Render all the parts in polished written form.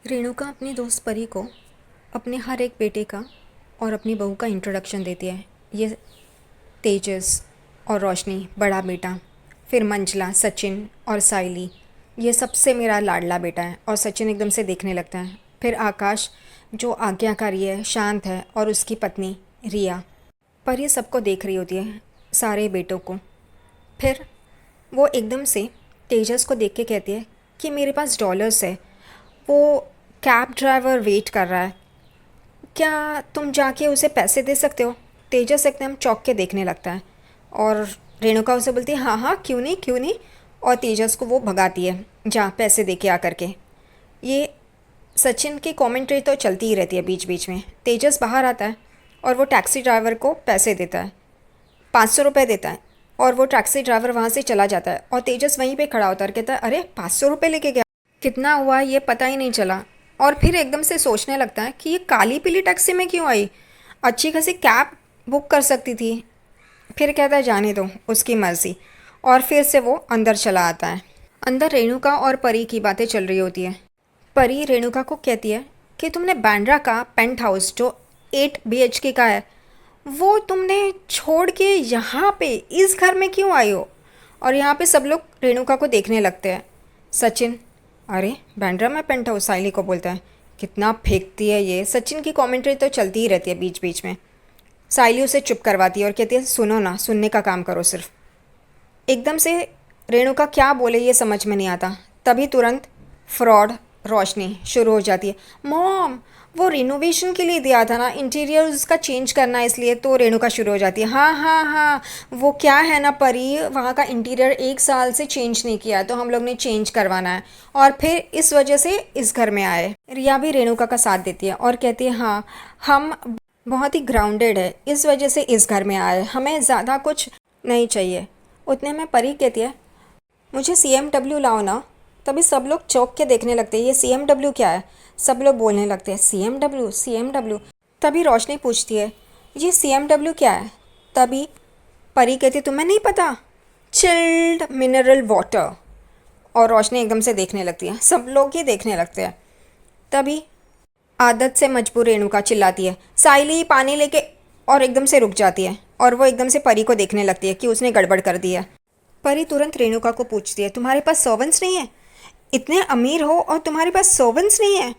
रेणुका अपनी दोस्त परी को अपने हर एक बेटे का और अपनी बहू का इंट्रोडक्शन देती है। ये तेजस और रोशनी बड़ा बेटा, फिर मंजला, सचिन और साइली, ये सबसे मेरा लाडला बेटा है। और सचिन एकदम से देखने लगता है। फिर आकाश जो आज्ञाकारी है, शांत है, और उसकी पत्नी रिया। पर ये सबको देख रही होती है, सारे बेटों को। फिर वो एकदम से तेजस को देख के कहती है कि मेरे पास डॉलर्स है, वो कैब ड्राइवर वेट कर रहा है, क्या तुम जाके उसे पैसे दे सकते हो? तेजस एकदम चौंक के देखने लगता है और रेणुका उसे बोलती है हाँ हाँ, क्यों नहीं क्यों नहीं। और तेजस को वो भगाती है, जा पैसे दे के आ करके। ये सचिन की कमेंट्री तो चलती ही रहती है बीच बीच में। तेजस बाहर आता है और वो टैक्सी ड्राइवर को पैसे देता है, 500 रुपये देता है। और वो टैक्सी ड्राइवर वहाँ से चला जाता है और तेजस वहीं पे खड़ा होता है और कहता है अरे 500 रुपये लेके गया, कितना हुआ ये पता ही नहीं चला। और फिर एकदम से सोचने लगता है कि ये काली पीली टैक्सी में क्यों आई, अच्छी खासी कैब बुक कर सकती थी। फिर कहता है जाने दो, उसकी मर्ज़ी। और फिर से वो अंदर चला आता है। अंदर रेणुका और परी की बातें चल रही होती है। परी रेणुका को कहती है कि तुमने बांद्रा का पेंट हाउस जो 8 BHK का है, वो तुमने छोड़ के यहाँ पे इस घर में क्यों आई हो? और यहाँ पे सब लोग रेणुका को देखने लगते हैं। सचिन, अरे बांद्रा में पेंट हाउस, साइली को बोलता है, कितना फेंकती है ये। सचिन की कमेंट्री तो चलती ही रहती है बीच बीच में। साइली उसे चुप करवाती है और कहती है सुनो ना, सुनने का काम करो सिर्फ। एकदम से रेणुका क्या बोले ये समझ में नहीं आता। तभी तुरंत फ्रॉड रोशनी शुरू हो जाती है। मॉम, वो रिनोवेशन के लिए दिया था ना, इंटीरियर उसका चेंज करना है, इसलिए। तो रेणुका शुरू हो जाती है, हाँ हाँ हाँ, वो क्या है ना परी, वहाँ का इंटीरियर 1 साल से चेंज नहीं किया, तो हम लोग ने चेंज करवाना है, और फिर इस वजह से इस घर में आए। रिया भी रेणुका का साथ देती है और कहती है हाँ, हम बहुत ही ग्राउंडेड है, इस वजह से इस घर में आए, हमें ज़्यादा कुछ नहीं चाहिए। उतने में परी कहती है मुझे CMW लाओ ना। तभी सब लोग चौंक के देखने लगते हैं, ये CMW क्या है? सब लोग बोलने लगते हैं CMW CMW। तभी रोशनी पूछती है ये CMW क्या है? तभी परी कहती है तुम्हें नहीं पता, चिल्ड मिनरल वाटर। और रोशनी एकदम से देखने लगती है, सब लोग ही देखने लगते हैं। तभी आदत से मजबूर रेणुका चिल्लाती है साइली पानी लेके, और एकदम से रुक जाती है और वो एकदम से परी को देखने लगती है कि उसने गड़बड़ कर दी है। परी तुरंत रेणुका को पूछती है तुम्हारे पास सर्वेंट्स नहीं है? इतने अमीर हो और तुम्हारे पास सर्वेंट्स नहीं है?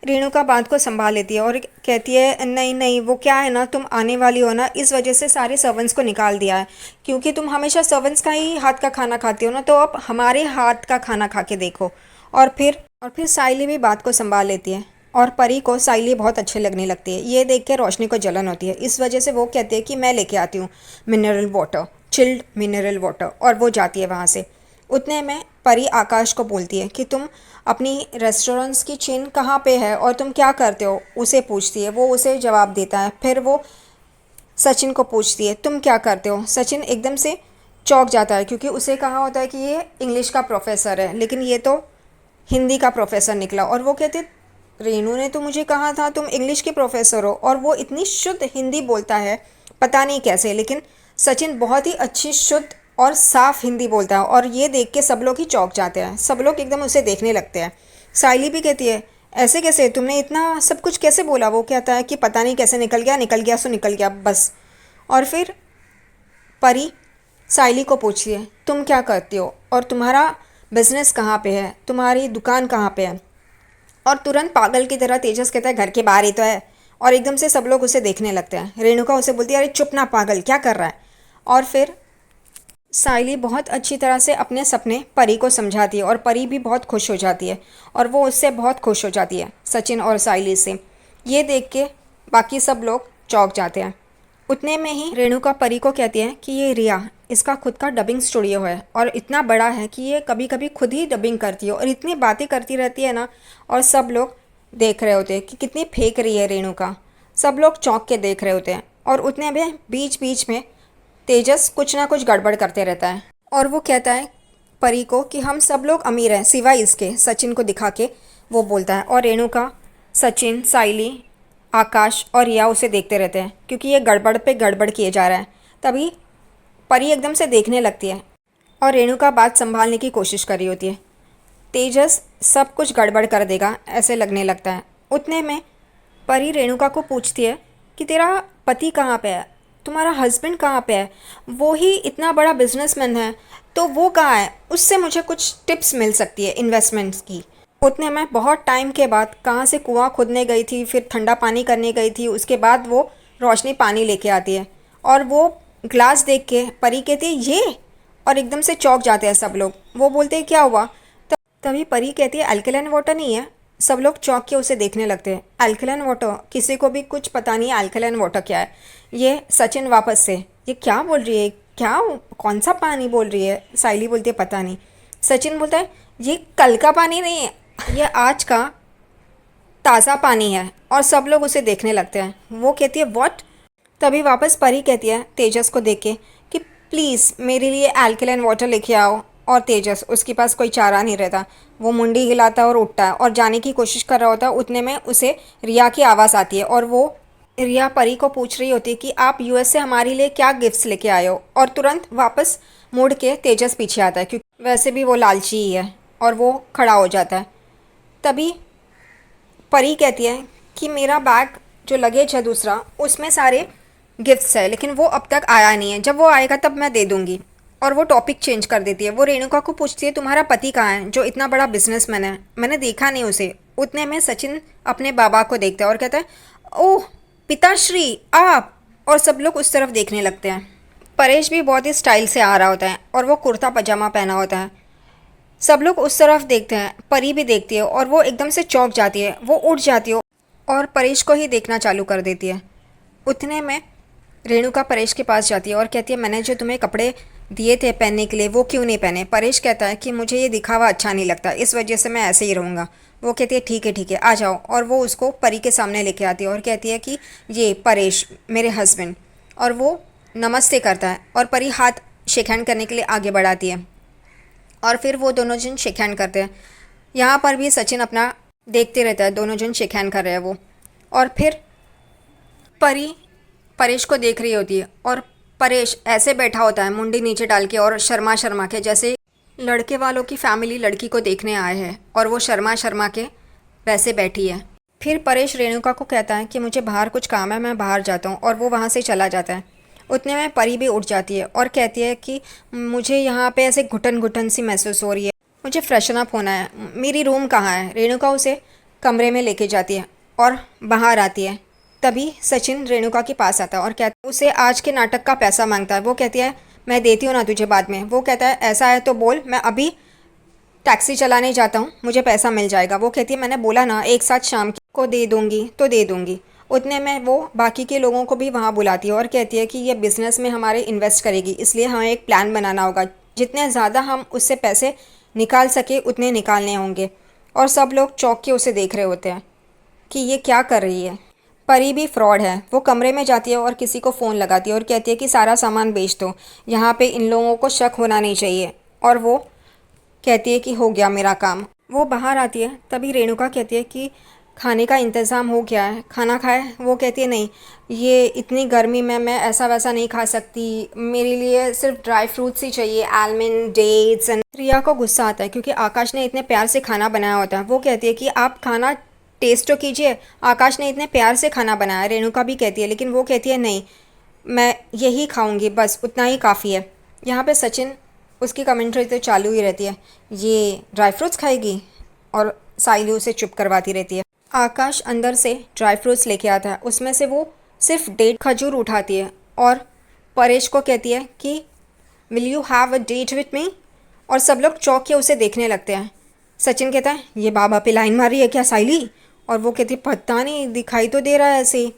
रेणुका बात को संभाल लेती है और कहती है नहीं नहीं, वो क्या है ना, तुम आने वाली हो ना, इस वजह से सारे सर्वेंट्स को निकाल दिया है, क्योंकि तुम हमेशा सर्वेंट्स का ही हाथ का खाना खाती हो ना, तो अब हमारे हाथ का खाना खा के देखो। और फिर साइली भी बात को संभाल लेती है और परी को साइली बहुत अच्छे लगने लगती है। ये देख के रोशनी को जलन होती है, इस वजह से वो कहती है कि मैं लेके आती हूँ mineral water, chilled mineral water, और वो जाती है वहाँ से। उतने में परी आकाश को बोलती है कि तुम अपनी रेस्टोरेंट्स की चेन कहाँ पे है और तुम क्या करते हो, उसे पूछती है। वो उसे जवाब देता है। फिर वो सचिन को पूछती है तुम क्या करते हो? सचिन एकदम से चौंक जाता है, क्योंकि उसे कहा होता है कि ये इंग्लिश का प्रोफेसर है, लेकिन ये तो हिंदी का प्रोफेसर निकला। और वो कहते रेनू ने तो मुझे कहा था तुम इंग्लिश के प्रोफेसर हो, और वो इतनी शुद्ध हिंदी बोलता है, पता नहीं कैसे, लेकिन सचिन बहुत ही अच्छी शुद्ध और साफ हिंदी बोलता है। और ये देख के सब लोग ही चौंक जाते हैं, सब लोग एकदम उसे देखने लगते हैं। साइली भी कहती है ऐसे कैसे, तुमने इतना सब कुछ कैसे बोला? वो कहता है कि पता नहीं कैसे निकल गया सो निकल गया बस। और फिर परी साइली को पूछती है तुम क्या करती हो और तुम्हारा बिजनेस कहाँ पे है, तुम्हारी दुकान कहाँ पे है? और तुरंत पागल की तरह तेजस कहता है घर के बाहर ही तो है। और एकदम से सब लोग उसे देखने लगते हैं। रेणुका उसे बोलती है अरे चुप ना पागल, क्या कर रहा है? और फिर साइली बहुत अच्छी तरह से अपने सपने परी को समझाती है और परी भी बहुत खुश हो जाती है और वो उससे बहुत खुश हो जाती है, सचिन और साइली से। ये देख के बाकी सब लोग चौंक जाते हैं। उतने में ही रेणुका परी को कहती है कि ये रिया, इसका खुद का डबिंग स्टूडियो है और इतना बड़ा है कि ये कभी कभी खुद ही डबिंग करती है और इतनी बातें करती रहती है ना। और सब लोग देख रहे होते हैं कि कितनी फेंक रही है रेणुका। सब लोग चौंक के देख रहे होते हैं। और उतने में बीच बीच में तेजस कुछ ना कुछ गड़बड़ करते रहता है और वो कहता है परी को कि हम सब लोग अमीर हैं सिवाय इसके, सचिन को दिखा के वो बोलता है। और रेणुका, सचिन, साइली, आकाश और रिया उसे देखते रहते हैं, क्योंकि ये गड़बड़ पे गड़बड़ किए जा रहा है। तभी परी एकदम से देखने लगती है और रेणुका बात संभालने की कोशिश कर रही होती है। तेजस सब कुछ गड़बड़ कर देगा ऐसे लगने लगता है। उतने में परी रेणुका को पूछती है कि तेरा पति कहाँ पे है, तुम्हारा हस्बैंड कहाँ पे है, वो ही इतना बड़ा बिजनेसमैन है तो वो कहाँ है, उससे मुझे कुछ टिप्स मिल सकती है इन्वेस्टमेंट्स की। उतने में बहुत टाइम के बाद कहाँ से कुआं खोदने गई थी, फिर ठंडा पानी करने गई थी, उसके बाद वो रोशनी पानी लेके आती है और वो ग्लास देख के परी कहती है ये, और एकदम से चौंक जाते हैं सब लोग। वो बोलते हैं क्या हुआ, तभी परी कहती है अल्कलाइन वाटर नहीं है। सब लोग चौंक के उसे देखने लगते हैं। अल्कलाइन वाटर, किसी को भी कुछ पता नहीं है अल्कलाइन वाटर क्या है। ये सचिन वापस से, ये क्या बोल रही है, क्या कौन सा पानी बोल रही है। साइली बोलती है पता नहीं। सचिन बोलता है ये कल का पानी नहीं है, ये आज का ताज़ा पानी है। और सब लोग उसे देखने लगते हैं। वो कहती है व्हाट। तभी वापस परी कहती है तेजस को देख के कि प्लीज़ मेरे लिए अल्कलाइन वाटर लेके आओ। और तेजस, उसके पास कोई चारा नहीं रहता, वो मुंडी हिलाता है और उठता है और जाने की कोशिश कर रहा होता है। उतने में उसे रिया की आवाज़ आती है और वो रिया परी को पूछ रही होती है कि आप यूएस से हमारे लिए क्या गिफ्ट्स लेके आए हो। और तुरंत वापस मुड़ के तेजस पीछे आता है क्योंकि वैसे भी वो लालची ही है, और वो खड़ा हो जाता है। तभी परी कहती है कि मेरा बैग जो लगेज है दूसरा, उसमें सारे गिफ्ट्स है, लेकिन वो अब तक आया नहीं है, जब वो आएगा तब मैं दे दूंगी। और वो टॉपिक चेंज कर देती है। वो रेणुका को पूछती है तुम्हारा पति कहाँ है जो इतना बड़ा बिजनेसमैन है, मैंने देखा नहीं उसे। उतने में सचिन अपने बाबा को देखता है और कहता है ओह पिताश्री आप। और सब लोग उस तरफ देखने लगते हैं। परेश भी बहुत ही स्टाइल से आ रहा होता है और वो कुर्ता पजामा पहना होता है। सब लोग उस तरफ देखते हैं, परी भी देखती है और वो एकदम से चौंक जाती है। वो उठ जाती है और परेश को ही देखना चालू कर देती है। उतने में रेणुका परेश के पास जाती है और कहती है मैंने जो तुम्हें कपड़े दिए थे पहनने के लिए वो क्यों नहीं पहने। परेश कहता है कि मुझे ये दिखावा अच्छा नहीं लगता, इस वजह से मैं ऐसे ही रहूँगा। वो कहती है ठीक है आ जाओ। और वो उसको परी के सामने लेके आती है और कहती है कि ये परेश मेरे हस्बैंड। और वो नमस्ते करता है और परी हाथ शेक हैंड करने के लिए आगे बढ़ाती है और फिर वो दोनों जन शेक हैंड करते हैं। यहाँ पर भी सचिन अपना देखते रहता है, दोनों जन शेक हैंड कर रहे हैं वो। और फिर परी परेश को देख रही होती है और परेश ऐसे बैठा होता है मुंडी नीचे डाल के और शर्मा शर्मा के, जैसे लड़के वालों की फैमिली लड़की को देखने आए हैं और वो शर्मा शर्मा के वैसे बैठी है। फिर परेश रेणुका को कहता है कि मुझे बाहर कुछ काम है, मैं बाहर जाता हूँ, और वो वहाँ से चला जाता है। उतने में परी भी उठ जाती है और कहती है कि मुझे यहाँ पे ऐसे घुटन घुटन सी महसूस हो रही है, मुझे फ्रेशन अप होना है, मेरी रूम कहाँ है। रेणुका उसे कमरे में लेके जाती है और बाहर आती है। तभी सचिन रेणुका के पास आता है और कहता है उसे आज के नाटक का पैसा मांगता है। वो कहती है मैं देती हूँ ना तुझे बाद में। वो कहता है ऐसा है तो बोल, मैं अभी टैक्सी चलाने जाता हूँ, मुझे पैसा मिल जाएगा। वो कहती है मैंने बोला ना एक साथ शाम को दे दूँगी तो दे दूँगी। उतने में वो बाकी के लोगों को भी वहाँ बुलाती है और कहती है कि ये बिज़नेस में हमारे इन्वेस्ट करेगी, इसलिए हमें एक प्लान बनाना होगा, जितने ज़्यादा हम उससे पैसे निकाल सके उतने निकालने होंगे। और सब लोग चौंक के उसे देख रहे होते हैं कि ये क्या कर रही है। परी भी फ्रॉड है। वो कमरे में जाती है और किसी को फ़ोन लगाती है और कहती है कि सारा सामान बेच दो, यहाँ पे इन लोगों को शक होना नहीं चाहिए। और वो कहती है कि हो गया मेरा काम। वो बाहर आती है। तभी रेणुका कहती है कि खाने का इंतज़ाम हो गया है, खाना खाए। वो कहती है नहीं, ये इतनी गर्मी में मैं ऐसा वैसा नहीं खा सकती, मेरे लिए सिर्फ ड्राई फ्रूट्स ही चाहिए, आलमंड डेट्स। एंड रिया को गुस्सा आता है क्योंकि आकाश ने इतने प्यार से खाना बनाया होता है। वो कहती है कि आप खाना टेस्ट तो कीजिए, आकाश ने इतने प्यार से खाना बनाया। रेणुका भी कहती है, लेकिन वो कहती है नहीं, मैं यही खाऊंगी, बस उतना ही काफ़ी है। यहाँ पे सचिन, उसकी कमेंट्री तो चालू ही रहती है, ये ड्राई फ्रूट्स खाएगी, और साइली उसे चुप करवाती रहती है। आकाश अंदर से ड्राई फ्रूट्स लेके आता है, उसमें से वो सिर्फ डेट खजूर उठाती है और परेश को कहती है कि will you have a date with me. और सब लोग चौंक के उसे देखने लगते हैं। सचिन कहता है ये बाबा पे लाइन मारी है क्या साइली। और वो कहती है पता नहीं, दिखाई तो दे रहा है ऐसे ही।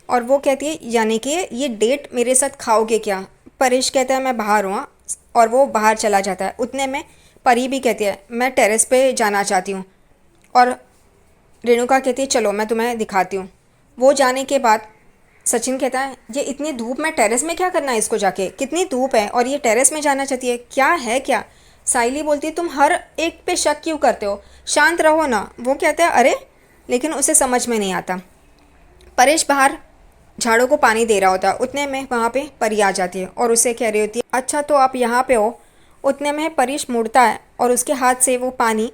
और वो कहती है यानी कि ये डेट मेरे साथ खाओगे क्या। परेश कहता है मैं बाहर हूँ, और वो बाहर चला जाता है। उतने में परी भी कहती है मैं टेरेस पे जाना चाहती हूँ। और रेणुका कहती है चलो मैं तुम्हें दिखाती हूँ। वो जाने के बाद सचिन कहता है ये इतनी धूप में टेरेस में क्या करना है इसको जाके, कितनी धूप है और ये टेरेस में जाना चाहती है, क्या है क्या। साइली बोलती है तुम हर एक पे शक क्यों करते हो, शांत रहो ना। वो कहता है अरे, लेकिन उसे समझ में नहीं आता। परेश बाहर झाड़ों को पानी दे रहा होता है। उतने में वहाँ पे परी आ जाती है और उसे कह रही होती है अच्छा तो आप यहाँ पे हो। उतने में परेश मुड़ता है और उसके हाथ से वो पानी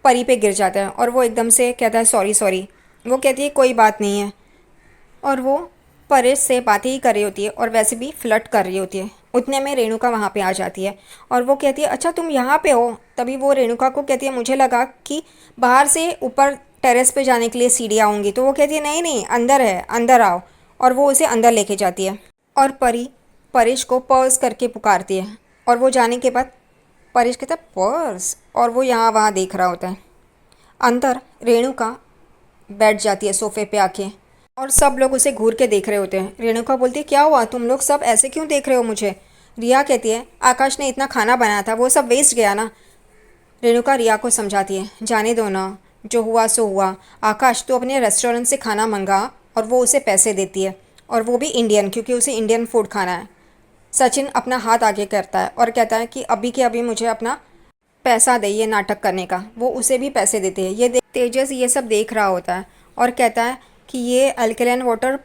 परी पे गिर जाता है और वो एकदम से कहता है सॉरी सॉरी। वो कहती है कोई बात नहीं है, और वो परेश से बातें ही कर रही होती है और वैसे भी फ्लर्ट कर रही होती है। उतने में रेणुका वहाँ पे आ जाती है और वो कहती है अच्छा तुम यहाँ पे हो। तभी वो रेणुका को कहती है मुझे लगा कि बाहर से ऊपर टेरेस पे जाने के लिए सीढ़ियाँ होंगी। तो वो कहती है नहीं नहीं अंदर है, अंदर आओ। और वो उसे अंदर लेके जाती है और परी परेश को पर्स करके पुकारती है। और वो जाने के बाद परेश कहता है पर्स, और वो यहाँ वहाँ देख रहा होता है। अंदर रेणुका बैठ जाती है सोफे पे आके और सब लोग उसे घूर के देख रहे होते हैं। रेणुका बोलती है क्या हुआ, तुम लोग सब ऐसे क्यों देख रहे हो मुझे। रिया कहती है आकाश ने इतना खाना बनाया था, वो सब वेस्ट गया ना। रेणुका रिया को समझाती है जाने दो ना, जो हुआ सो हुआ। आकाश तो अपने रेस्टोरेंट से खाना मंगा और वो उसे पैसे देती है, और वो भी इंडियन, क्योंकि उसे इंडियन फूड खाना है। सचिन अपना हाथ आगे करता है और कहता है कि अभी के अभी मुझे अपना पैसा दे ये नाटक करने का। वो उसे भी पैसे देते हैं। ये देख तेजस ये सब देख रहा होता है और कहता है कि ये अल्कलाइन वाटर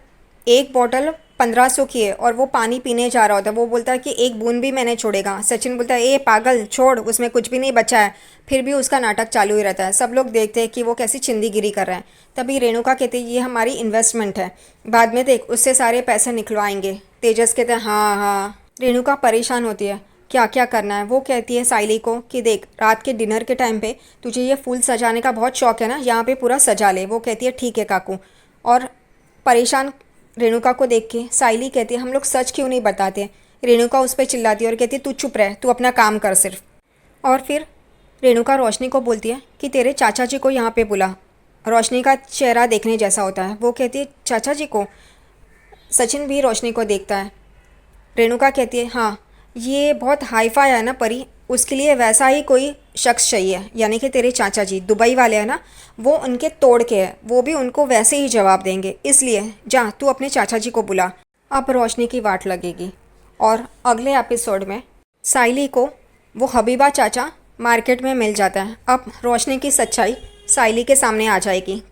एक बॉटल 1500 की है, और वो पानी पीने जा रहा होता है। वो बोलता है कि एक बूंद भी मैंने छोड़ेगा। सचिन बोलता है ए पागल छोड़, उसमें कुछ भी नहीं बचा है। फिर भी उसका नाटक चालू ही रहता है। सब लोग देखते हैं कि वो कैसी चिंदीगिरी कर रहे हैं। तभी रेणुका कहती है ये हमारी इन्वेस्टमेंट है, बाद में देख उससे सारे पैसे निकलवाएंगे। तेजस कहते हैं हाँ हाँ। रेणुका परेशान होती है क्या क्या करना है। वो कहती है साइली को कि देख रात के डिनर के टाइम पे तुझे ये फूल सजाने का बहुत शौक है ना, यहाँ पे पूरा सजा ले। वो कहती है ठीक है काकू। और परेशान रेणुका को देख के साइली कहती है हम लोग सच क्यों नहीं बताते। रेणुका उस पर चिल्लाती है और कहती है तू चुप रह, तू अपना काम कर सिर्फ। और फिर रेणुका रोशनी को बोलती है कि तेरे चाचा जी को यहाँ पे बुला। रोशनी का चेहरा देखने जैसा होता है। वो कहती है चाचा जी को। सचिन भी रोशनी को देखता है। रेणुका कहती है हाँ ये बहुत हाई फाई है ना परी, उसके लिए वैसा ही कोई शख्स चाहिए, यानी कि तेरे चाचा जी दुबई वाले हैं ना, वो उनके तोड़ के है, वो भी उनको वैसे ही जवाब देंगे। इसलिए जा तू अपने चाचा जी को बुला। अब रोशनी की वाट लगेगी। और अगले एपिसोड में साइली को वो हबीबा चाचा मार्केट में मिल जाता है। अब रोशनी की सच्चाई साइली के सामने आ जाएगी।